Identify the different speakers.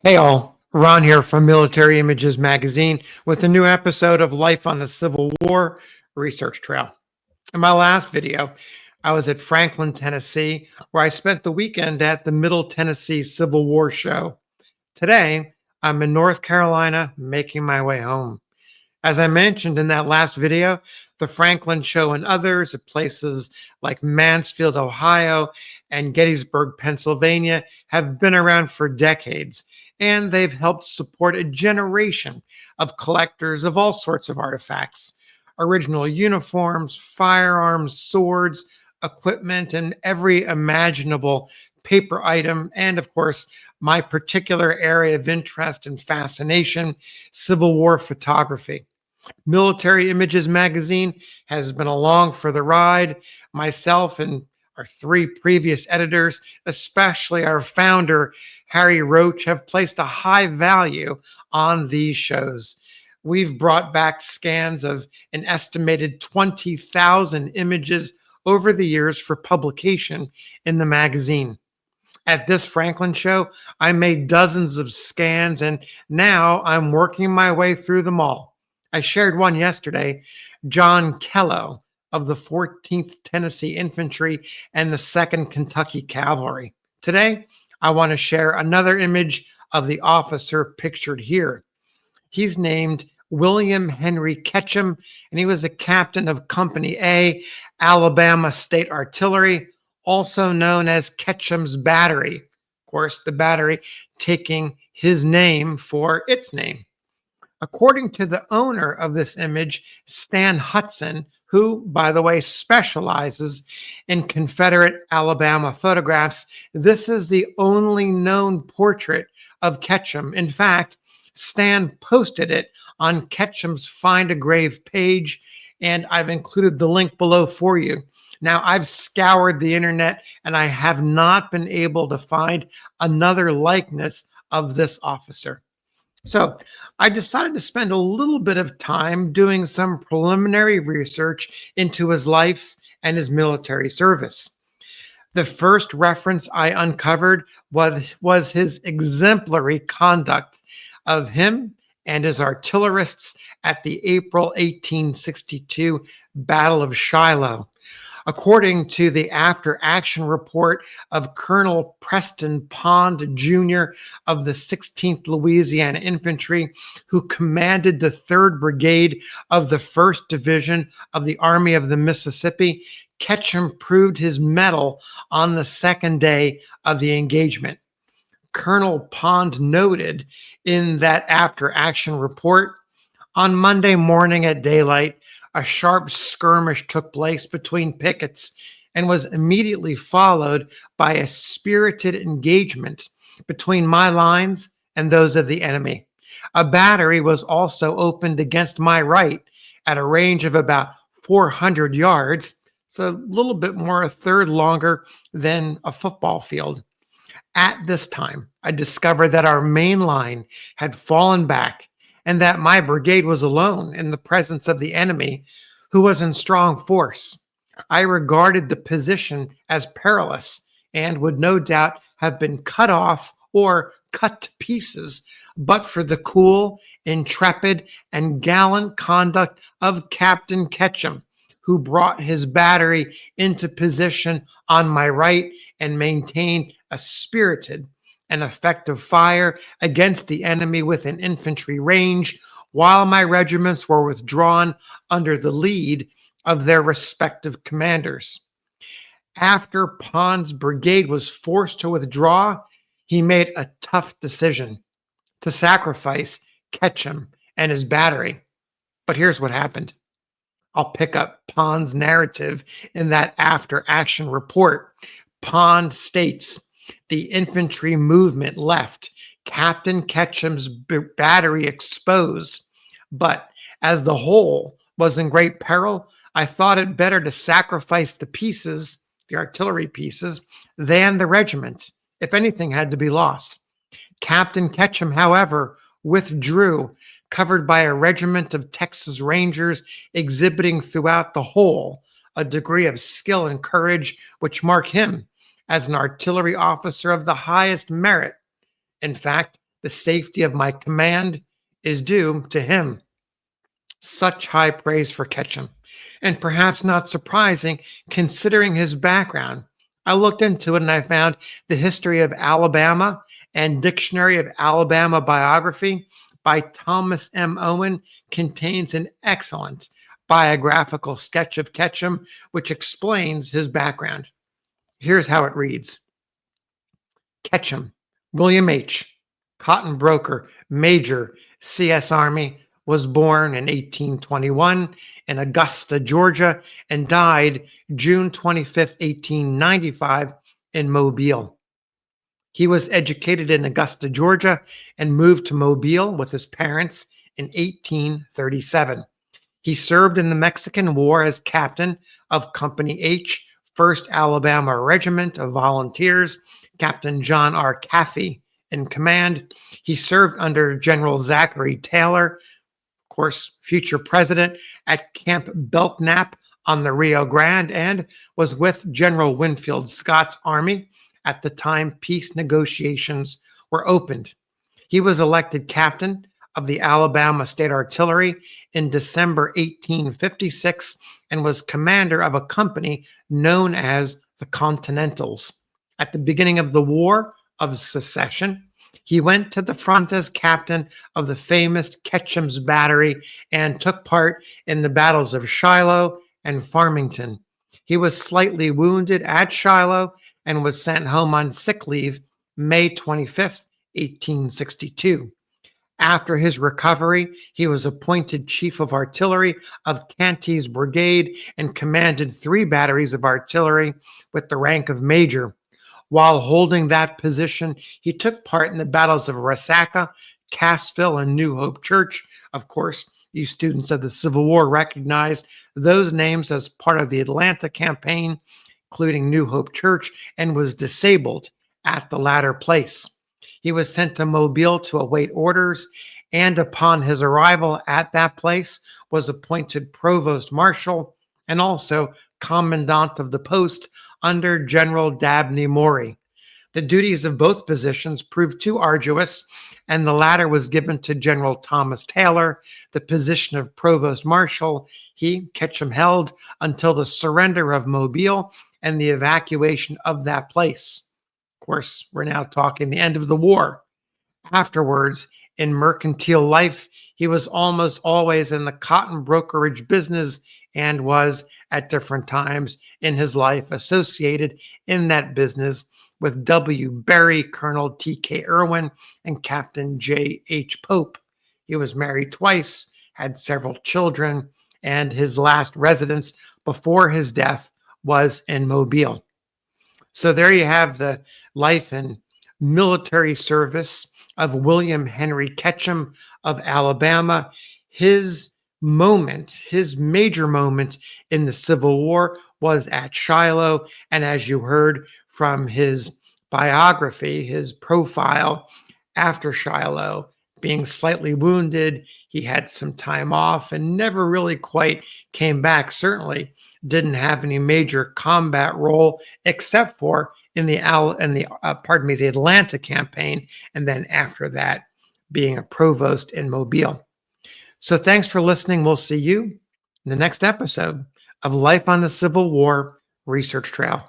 Speaker 1: Hey all, Ron here from Military Images Magazine with a new episode of Life on the Civil War Research Trail. In my last video, I was at Franklin, Tennessee, where I spent the weekend at the Middle Tennessee Civil War Show. Today, I'm in North Carolina making my way home. As I mentioned in that last video, the Franklin Show and others at places like Mansfield, Ohio, and Gettysburg, Pennsylvania have been around for decades, and they've helped support a generation of collectors of all sorts of artifacts: original uniforms, firearms, swords, equipment, and every imaginable paper item, and of course, my particular area of interest and fascination, Civil War photography. Military Images Magazine has been along for the ride. Myself and our three previous editors, especially our founder, Harry Roach, have placed a high value on these shows. We've brought back scans of an estimated 20,000 images over the years for publication in the magazine. At this Franklin show, I made dozens of scans, and now I'm working my way through them all. I shared one yesterday, John Kello of the 14th Tennessee Infantry and the 2nd Kentucky Cavalry. Today, I want to share another image of the officer pictured here. He's named William Henry Ketchum, and he was a captain of Company A, Alabama State Artillery, also known as Ketchum's Battery. Of course, the battery taking his name for its name. According to the owner of this image, Stan Hutson, who, by the way, specializes in Confederate Alabama photographs, this is the only known portrait of Ketchum. In fact, Stan posted it on Ketchum's Find a Grave page, and I've included the link below for you. Now, I've scoured the internet, and I have not been able to find another likeness of this officer. So I decided to spend a little bit of time doing some preliminary research into his life and his military service. The first reference I uncovered was his exemplary conduct of him and his artillerists at the April 1862 Battle of Shiloh. According to the after-action report of Colonel Preston Pond Jr. of the 16th Louisiana Infantry, who commanded the 3rd Brigade of the 1st Division of the Army of the Mississippi, Ketchum proved his mettle on the second day of the engagement. Colonel Pond noted in that after-action report, "On Monday morning at daylight, a sharp skirmish took place between pickets and was immediately followed by a spirited engagement between my lines and those of the enemy. A battery was also opened against my right at a range of about 400 yards. It's a little bit more, a third longer than a football field. At this time, I discovered that our main line had fallen back and that my brigade was alone in the presence of the enemy, who was in strong force. I regarded the position as perilous and would no doubt have been cut off or cut to pieces, but for the cool, intrepid, and gallant conduct of Captain Ketchum, who brought his battery into position on my right and maintained a spirited and effective fire against the enemy within infantry range, while my regiments were withdrawn under the lead of their respective commanders. After Pond's brigade was forced to withdraw, he made a tough decision to sacrifice Ketchum and his battery. But here's what happened. I'll pick up Pond's narrative in that after-action report. Pond states, "The infantry movement left Captain Ketchum's battery exposed, but as the whole was in great peril, I thought it better to sacrifice the pieces, the artillery pieces, than the regiment, if anything had to be lost. Captain Ketchum, however, withdrew, covered by a regiment of Texas Rangers, exhibiting throughout the whole a degree of skill and courage which mark him as an artillery officer of the highest merit. In fact, The safety of my command is due to him. Such high praise for Ketchum, and perhaps not surprising considering his background. I looked into it and I found the History of Alabama and Dictionary of Alabama Biography by Thomas M. Owen contains an excellent biographical sketch of Ketchum, which explains his background. Here's how it reads. Ketchum, William H., cotton broker, Major, C.S. Army, was born in 1821 in Augusta, Georgia, and died June 25th, 1895 in Mobile. He was educated in Augusta, Georgia, and moved to Mobile with his parents in 1837. He served in the Mexican War as captain of Company H, 1st Alabama Regiment of Volunteers, Captain John R. Caffey in command. He served under General Zachary Taylor, of course, future president, at Camp Belknap on the Rio Grande, and was with General Winfield Scott's army at the time peace negotiations were opened. He was elected captain of the Alabama State Artillery in December 1856 and was commander of a company known as the Continentals. At the beginning of the War of Secession, he went to the front as captain of the famous Ketchum's Battery and took part in the battles of Shiloh and Farmington. He was slightly wounded at Shiloh and was sent home on sick leave May 25th, 1862. After his recovery, he was appointed chief of artillery of Canty's brigade and commanded 3 batteries of artillery with the rank of major. While holding that position, he took part in the battles of Resaca, Cassville, and New Hope Church. Of course, you students of the Civil War recognize those names as part of the Atlanta campaign, including New Hope Church, and was disabled at the latter place. He was sent to Mobile to await orders, and upon his arrival at that place was appointed provost marshal and also commandant of the post under General Dabney Maury. The duties of both positions proved too arduous, and the latter was given to General Thomas Taylor. The position of provost marshal Ketchum held until the surrender of Mobile and the evacuation of that place. Of course, we're now talking the end of the war. Afterwards, in mercantile life, he was almost always in the cotton brokerage business and was, at different times in his life, associated in that business with W. Berry, Colonel T.K. Irwin, and Captain J.H. Pope. He was married twice, had several children, and his last residence before his death was in Mobile. So there you have the life and military service of William Henry Ketchum of Alabama. His major moment in the Civil War was at Shiloh. And as you heard from his biography, his profile after Shiloh, being slightly wounded, he had some time off and never really quite came back. Certainly didn't have any major combat role except for in the Atlanta campaign, and then after that being a provost in Mobile. So thanks for listening. We'll see you in the next episode of Life on the Civil War Research Trail.